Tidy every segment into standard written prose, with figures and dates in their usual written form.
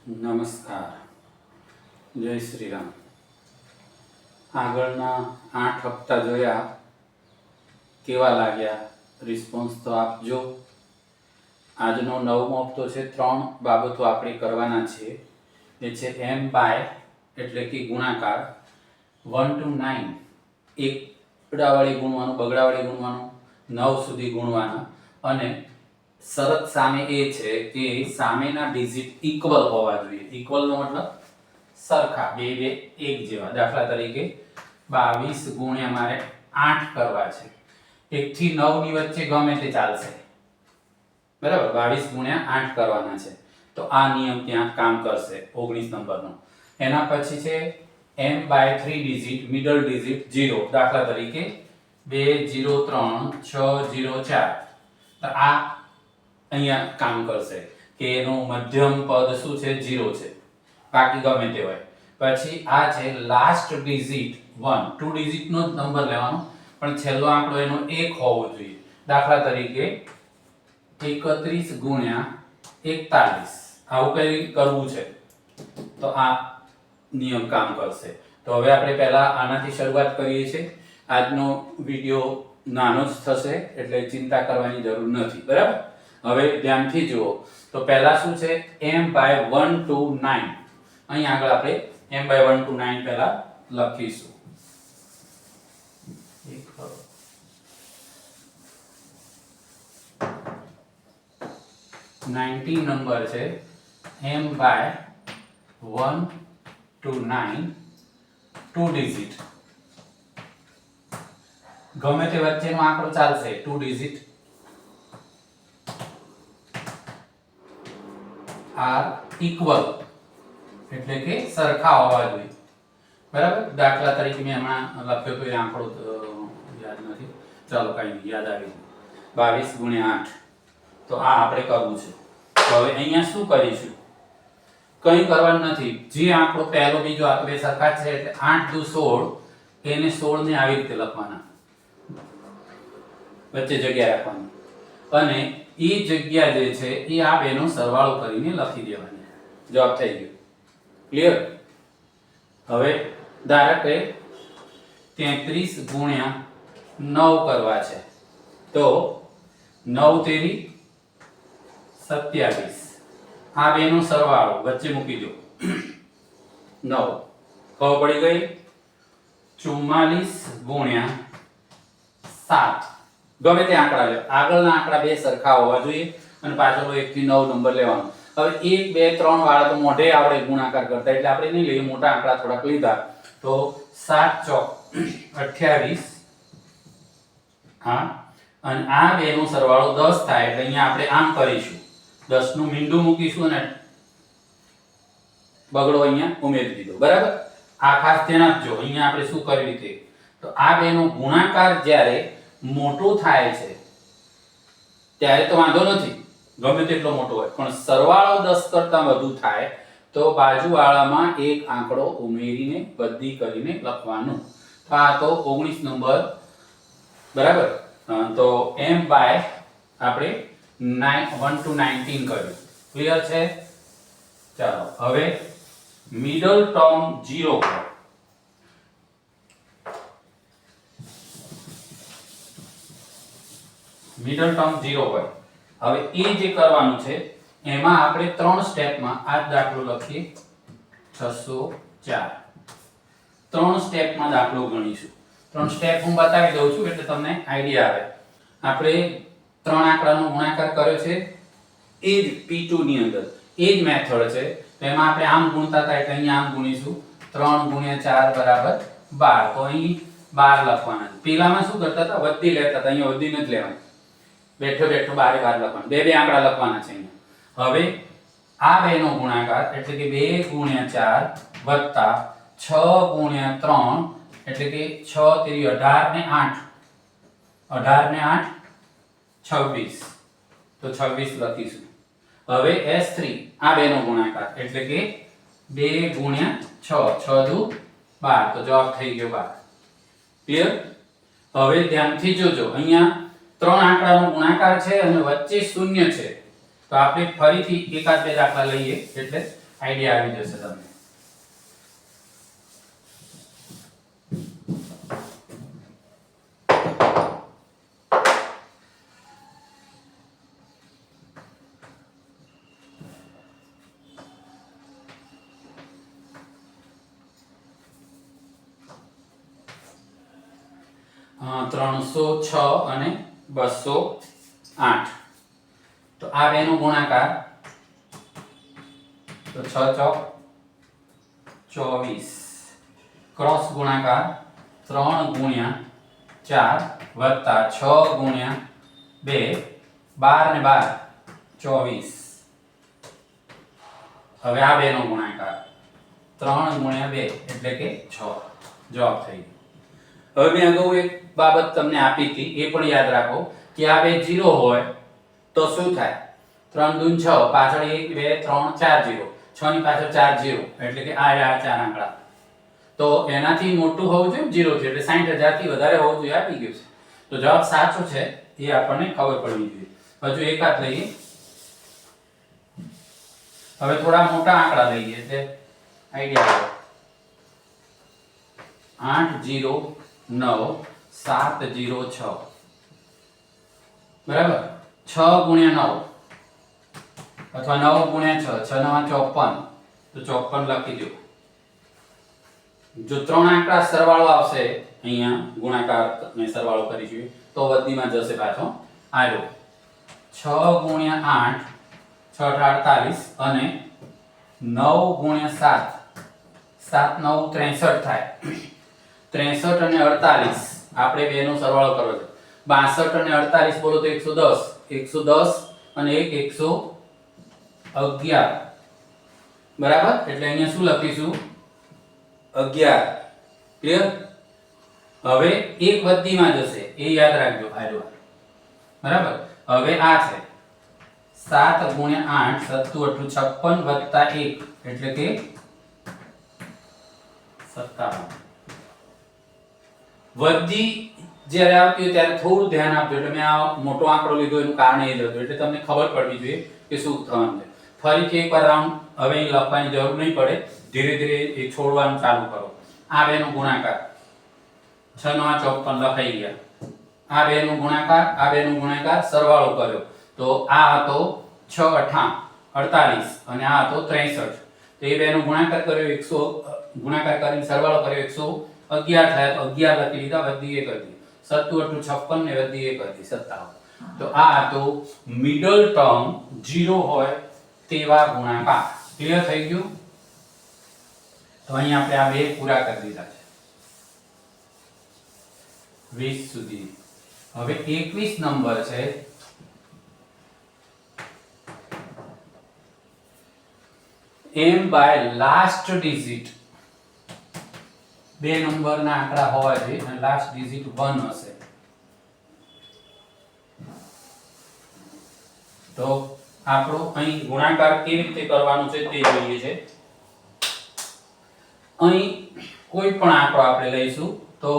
નમસ્કાર, જય શ્રી રામ. આગળના 8 હપ્તા જોયા, કેવા લાગ્યા? રિસ્પોન્સ તો આપજો. આજનો 9મો હપ્તો છે. 3 બાબતો આપણે કરવાના છે. એ છે m બાય એટલે કે ગુણાકાર 1 to 9, એકડાવાળી ગુણવાનું, બગડાવાળી ગુણવાનું, 9 સુધી ગુણવાના. અને શરત સામે એ છે કે સામેના ડિજિટ ઇક્વલ હોવા જોઈએ. ઇક્વલનો મતલબ સરખા, બે એક જેવા. દાખલા તરીકે 22 ગુણ્યા મારે 8 કરવા છે. 1 થી 9 ની વચ્ચે ગમે તે ચાલશે, બરાબર. 22 ગુણ્યા 8 કરવાના છે, તો આ નિયમ ત્યાં કામ કરશે 19 નંબરનો. એના પછી છે m by 3 digit, middle digit 0. દાખલા તરીકે 203 604. તો આ અહીંયા કામ કરશે કે એનું મધ્યમ પદ શું છે? 0 છે. બાકી ગમે તે હોય. પછી આ છે લાસ્ટ ડિજિટ 1. 2 ડિજિટનો જ નંબર લેવાનો, પણ છેલ્લો આંકડો એનો 1 હોવો જોઈએ. દાખલા તરીકે 31 ગુણ્યા 41. આવું કઈ કરવું છે તો આ નિયમ કામ કરશે. તો હવે આપણે પહેલા આનાથી શરૂઆત કરીએ છીએ. આજનો વિડિયો નાનો જ થશે એટલે ચિંતા કરવાની જરૂર નથી, બરાબર. હવે ધ્યાનથી જુઓ. તો પહેલા શું છે? m by 1 to 9. અહીં આગળ આપણે m બાય 1 to 9 પહેલા લખીશું. 90 નંબર છે. m by 1 to 9, 2 digit. ગમે તે વચ્ચેનો આંકડો ચાલશે, 2 ડિજિટ. આર ઇક્વલ એટલે કે સરખા હોવા જોઈએ, બરાબર. દાખલા તરીકે મેં હમણાં લખ્યો તો એ આંકડો યાદ નથી. ચાલો કઈ નહીં, યાદ આવી. 22 ગુણ્યા 8. તો આ આપણે કરવું છે. તો હવે અહીંયા શું કરીશું? કંઈ કરવાનું નથી. જે આંકડો પહેલો બીજો આ બે સરખા છે એટલે 8 દુ 16. એને 16 ને આવી રીતે લખવાના, વચ્ચે જગ્યા રાખવાની. અને એ જગ્યા જે છે એ આ બેનો સરવાળો કરીને લખી દેવાની. જવાબ થઈ ગયો. ક્લિયર? હવે ધારો કે 33 ગુણ્યા 9 કરવા છે, તો 9 તેરી 27. આ બેનો સરવાળો વચ્ચે મૂકી દો. 9 ખબર પડી ગઈ. 44 ગુણ્યા 7. ગમે તે આંકડા લો, આગળના આંકડા બે સરખા હોવા જોઈએ અને પાછળનો 1 થી 9 નંબર લેવાનો. હવે 1 2 3 વાળા તો મોઢે આવડે ગુણાકાર કરતા, એટલે આપણે નહીં લઈએ. મોટા આંકડા થોડાક લીધા. તો 7 ચોક 28. હા, અને આ બેનો સરવાળો 10 થાય એટલે અહીંયા આપણે આમ કરીશું. 10 નું મીંડું મૂકીશું અને બગડો અહીંયા ઉમેરી દીધો, બરાબર. આ ખાસ ધ્યાન આપજો. અહીંયા આપણે શું કરવી તે, તો આ બેનો ગુણાકાર જ્યારે મોટો થાય છે ત્યારે તો વાંધો નથી, ગમે તેટલો મોટો હોય. પણ સરવાળો 10 કરતા વધુ થાય તો બાજુવાળામાં એક આંકડો ઉમેરીને બધી કરીને લખવાનું. તો આ તો 19 નંબર, બરાબર. તો m બાય આપણે 1 to 19 કર્યું. ક્લિયર છે? ચાલો હવે મિડલ ટર્મ 0 કરો. મિડલ ટર્મ 0 હોય. હવે એ જે કરવાનું છે એમાં આપણે 3 સ્ટેપમાં આ દાખલો લખીએ. 604. 3 સ્ટેપમાં દાખલો ગણીશું. 3 સ્ટેપ હું બતાવી દઉં છું એટલે તમને આઈડિયા આવે. આપણે 3 આંકડાનો ગુણાકાર કર્યો છે એ જ P2 ની અંદર, એ જ મેથડ છે. તો એમાં આપણે આમ ગુણતા હતા એટલે અહીંયા આમ ગુણીશું. 3 ગુણ્યા 4 બરાબર 12. તો અહીં 12 લખવાના છે. પેલામાં શું કરતા હતા? વધી લેતા હતા. અહીંયા વધી નથી લેવાની. બેઠો બેઠો 12 લખવાના. બે આંકડા લખવાના છે અહીંયા. હવે આ બેનો ગુણાકાર એટલે કે 2 ગુણ્યા 4 વત્તા 6 ગુણ્યા 3 એટલે કે 6 તેરી 18 ને 8. 18 ને 8 26. તો 26 લખીશું. હવે S3 આ બેનો ગુણાકાર એટલે કે 2 ગુણ્યા 6. 6 દુ 12. તો જવાબ થઈ ગયો 12. ક્લિયર? હવે ધ્યાનથી જોજો. અહીંયા 3 આંકડાનો ગુણાકાર છે અને વચ્ચે શૂન્ય છે. તો આપણે ફરીથી એકાદ બે દાખલા લઈએ એટલે આઈડિયા આવી જશે તમને. હા, 306 અને 208. તો આ બેનો ગુણાકાર તો 6 ચોક 24 ક્રોસ ગુણાકાર 3 ગુણ્યા 4 વત્તા 6 ગુણ્યા 2 12 ને 12 24. હવે આ બેનો ગુણાકાર 3 ગુણ્યા 2 એટલે કે 6. જવાબ થઈ ગયો. હવે મેં અગાઉ એક બાબત તમને આપી હતી, એ પણ યાદ રાખો કે આ બે 0 હોય તો શું થાય? 3 દૂ 6, પાછળ 1 2 3 4 0, 6 ની પાછળ 4 0 એટલે કે આ 4 આંકડા. તો એનાથી મોટું હોવું જોઈએ 0 થી, એટલે 60,000 થી વધારે હોવું જોઈએ. આપી ગયું છે. તો જવાબ સાચો છે એ આપણને ખબર પડવી જોઈએ. હજુ એકાદ લઈએ. હવે થોડા મોટા આંકડા લઈએ એટલે આઈડિયા આવે. 809 706 બરાબર. 6 ગુણ્યા 9 અથવા 9 ગુણ્યા 6, 6 9 54, તો 54 લખી દો. જો ત્રણ આંકડા સરવાળો આવશે, અહીંયા ગુણાકાર ને સરવાળો કરીશું તો વધીમાં જશે પાછો. આવ્યો 6 ગુણ્યા 8 6 48 અને 9 ગુણ્યા 7 7 9 63 થાય. 63 અને 48 આપણે બેનો સરવાળો કરવો છે. 62 અને 48 બોલો તો 110, 110 અને 111 બરાબર. એટલે અહીંયા શું લખીશું? 11. ક્લિયર? હવે એક વધીમાં જશે એ યાદ રાખજો. બરાબર. હવે આ છે 7 ગુણ્યા 8 7 8 56 વત્તા 1 એટલે કે 57. વધી જ્યારે આવતી હોય ત્યારે થોડું ધ્યાન આપજો. એટલે મેં આ મોટો આંકડો લીધો એનું કારણ એ જ હતું, એટલે તમને ખબર પડવી જોઈએ કે શું થવાનું છે. ફરીથી એકવાર રાઉન્ડ હવે લખવાની જરૂર નહીં પડે, ધીરે ધીરે એ છોડવાનું ચાલુ કરો. આ બેનો ગુણાકાર 6 9 54 લખાઈ ગયા. આ બેનો ગુણાકાર, આ બેનો ગુણાકાર સરવાળો કર્યો તો આ હતો 6 8 48 અને આ હતો 63. તો એ બેનો ગુણાકાર કર્યો 100, ગુણાકાર કરીને સરવાળો કર્યો 111 થયા તો 11 લખી લીધા, વધી 1 હતી. 7 8 56 ને વધી 1 હતી 57. તો આ હતો મિડલ ટર્મ 0 હોય તેવા ગુણાકાર. ક્લિયર થઈ ગયું? તો અહીં આપણે આ બે પૂરા કરી દીધા છે 20 સુધી. હવે 21 નંબર છે m બાય લાસ્ટ ડિજિટ. બે નંબરના આંકડા હોવા જોઈએ અને લાસ્ટ ડિજિટ 1 હશે. તો આપણો અહીં ગુણાકાર કેવી રીતે કરવાનો છે તે જોઈએ છે. અહીં કોઈ પણ આંકડો આપણે લઈશું તો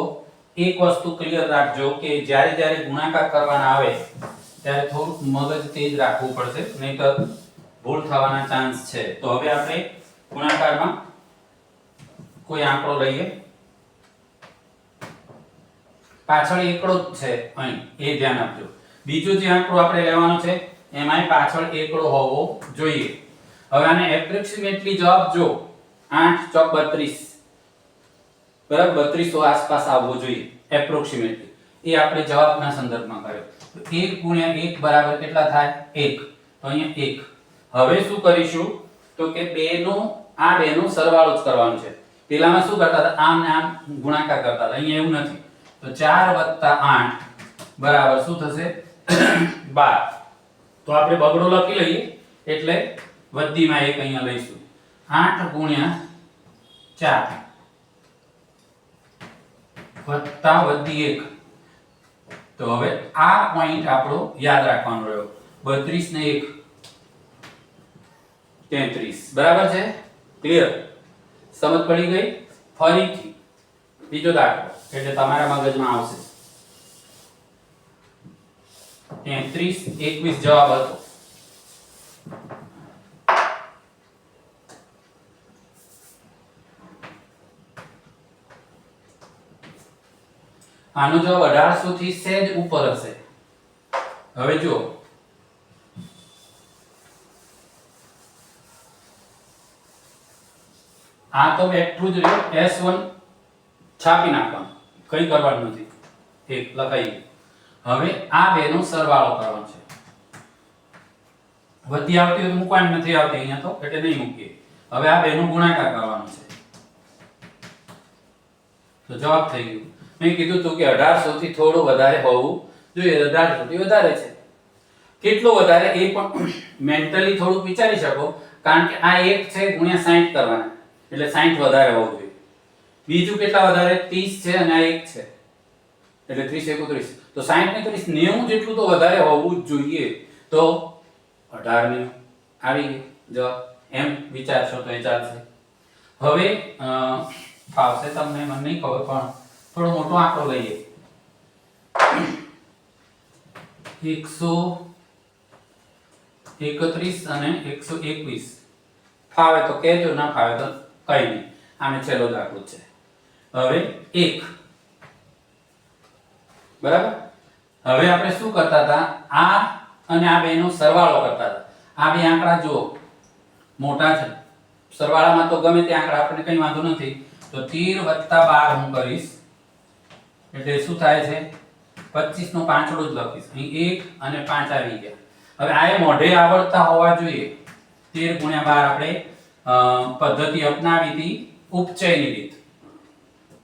એક વસ્તુ ક્લિયર રાખજો કે જ્યારે જ્યારે ગુણાકાર કરવાના આવે ત્યારે થોડું મગજ તેજ રાખવું પડશે, નહીંતર ભૂલ થવાના ચાન્સ છે. તો હવે આપણે ગુણાકારમાં કોઈ આંકડો લઈએ. પાછળ એકડો જ છે અહીં, એ ધ્યાન આપજો. બીજો જે આંકડો આપણે લેવાનો છે એમાંય પાછળ એકડો હોવો જોઈએ. હવે આને એપ્રોક્સિમેટલી જવાબ જો 8 ચોક 32 બરાબર 3200 આસપાસ આવવો જોઈએ એપ્રોક્સિમેટલી. એ આપણે જવાબના સંદર્ભમાં કર્યો. તો 1 ગુણ્યા 1 બરાબર કેટલા થાય? 1. તો અહીંયા 1. હવે શું કરીશું તો કે આ બેનો સરવાળો જ કરવાનો છે. પેલામાં શું કરતા હતા? આમ ને આમ ગુણાકાર કરતા હતા. અહીંયા એવું નથી. તો 4 + 8 બરાબર શું થશે? 12. તો આપણે બગડો લખી લઈએ એટલે વધીમાં 1 અહીંયા લઈશું. 8 ગુણ્યા 4 વત્તા વધી 1. તો હવે આ પોઈન્ટ આપણો યાદ રાખવાનો રહ્યો. 32 ને 1 33. બરાબર છે? ક્લિયર? સમજ પડી ગઈ? ફરીથી બીજો દાખલો એટલે તમારા મગજમાં આવશે. 33 21 જવાબ હતો. આનો જવાબ 1800 થી સહેજ ઉપર હશે. હવે જો આ તો બેઠું જ રહ્યું, S1 છાપી નાખવાનું, કઈ કરવાનું નથી, એક લખાઈ ગયું. હવે આ બેનો સરવાળો કરવાનો છે. વધી આવતી હોય મૂકવાની નથી આવતી અહીંયા તો, એટલે નહીં મૂકીએ. હવે આ બેનો ગુણાકાર કરવાનો છે. તો જવાબ થઈ ગયો. મેં કીધું હતું કે 1800 થી થોડું વધારે હોવું જોઈએ. 1800 થી વધારે છે. કેટલું વધારે એ પણ મેન્ટલી થોડુંક વિચારી શકો, કારણ કે આ 1 છે ગુણ્યા 60 કરવાના, એટલે 60 વધારે હોવું જોઈએ. બીજું કેટલા વધારે? 30 છે અને આ 1 છે, એટલે 30 31. તો 60 ને 30 90 જેટલું તો વધારે હોવું જ જોઈએ. તો 18 આવી ગઈ જવાબ. એમ વિચારશો તો એ ચાલશે. હવે ફાવશે તમને, મને નહીં ખબર, પણ થોડો મોટો આંકડો લઈએ. 131 અને 121. ફાવે તો કહેજો, ના ફાવે તો કઈ નહીં. આને છેલ્લો દાખલો છે. હવે 1 બરાબર. હવે આપણે શું કરતા હતા? આ અને આ બેનો સરવાળો કરતા હતા. આ બે આંકડા જુઓ મોટા છે, સરવાળામાં તો ગમે તે આંકડા આપણને કઈ વાંધો નથી. તો 13 + 12 હું કરીશ, એટલે શું થાય છે? 25 નો પાંચડો જ લખીશ. અહીં 1 અને 5 આવી ગયા. હવે આ મોઢે આવડતા હોવા જોઈએ. 13 × 12 આપણે પદ્ધતિ અપનાવી હતી ઉપચયની રીત.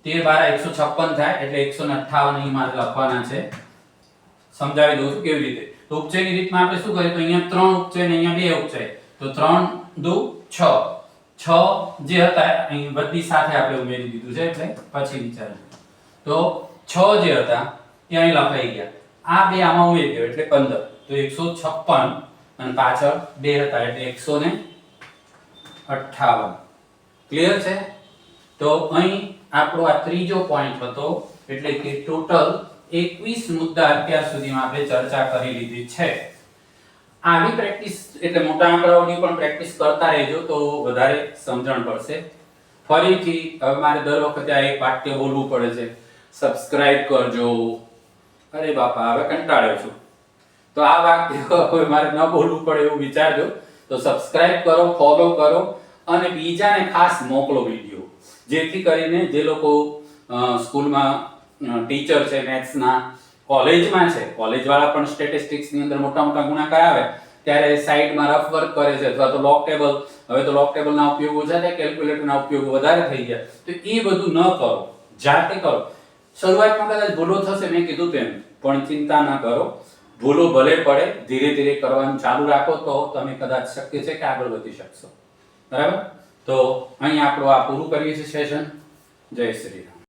13 × 12 156 થાય, એટલે 158 અહીં મારે લખવાના છે. સમજાવી દઉં છું કેવી રીતે. તો ઉપચયની રીતમાં આપણે શું કરીએ? તો અહીંયા 3 ઉપચય અને અહીંયા 2 ઉપચય, તો 3 × 2 = 6. 6 જે હતા અહીં બધી સાથે આપણે ઉમેરી દીધું છે, એટલે પછી વિચારો. તો 6 જે હતા એ અહીં લખાઈ ગયા. આ બે આમાં ઉમેરી દો એટલે 15. તો 156 અને પાછળ 2 હતા એટલે 158. ક્લિયર છે? તો અહીં આપણો આ ત્રીજો પોઈન્ટ હતો, એટલે કે ટોટલ 21 મુદ્દા અત્યાર સુધીમાં આપણે ચર્ચા કરી લીધી છે. આવી પ્રેક્ટિસ એટલે મોટા આંકડાઓની પણ પ્રેક્ટિસ કરતા રહેજો, તો વધારે સમજણ પડશે. ફરીથી હવે મારે દર વખતે આ એક વાક્ય બોલવું પડે છે, સબસ્ક્રાઇબ કરજો. અરે બાપા, હવે કંટાળ્યો છું. તો આ વાક્ય હવે મારે ન બોલવું પડે એવું વિચારજો. તો સબસ્ક્રાઇબ કરો, ફોલો કરો અને બીજાને ખાસ મોકલો વિડિયો, જેથી કરીને જે લોકો સ્કૂલમાં ટીચર છે મેથ્સના, કોલેજમાં છે, કોલેજવાળા પણ સ્ટેટિસ્ટિક્સની અંદર મોટા મોટા ગુણાકાર આવે ત્યારે સાઈડમાં રફ વર્ક કરે છે, અથવા તો લોગ ટેબલ. હવે તો લોગ ટેબલના ઉપયોગ ઓછા થાય, કેલ્ક્યુલેટરના ઉપયોગ વધારે થઈ ગયા. તો એ બધું ન કરો, જાતે કરો. શરૂઆતમાં કદાચ ભૂલો થશે, મેં કીધું તેમ, પણ ચિંતા ના કરો. ભૂલો ભલે પડે, ધીરે ધીરે કરવાનું ચાલુ રાખો તો તમે કદાચ શક્ય છે કે આગળ વધી શકશો. બરાબર? તો અહીં આપણું આ પૂરું કરીએ છીએ સેશન. જય શ્રી રામ.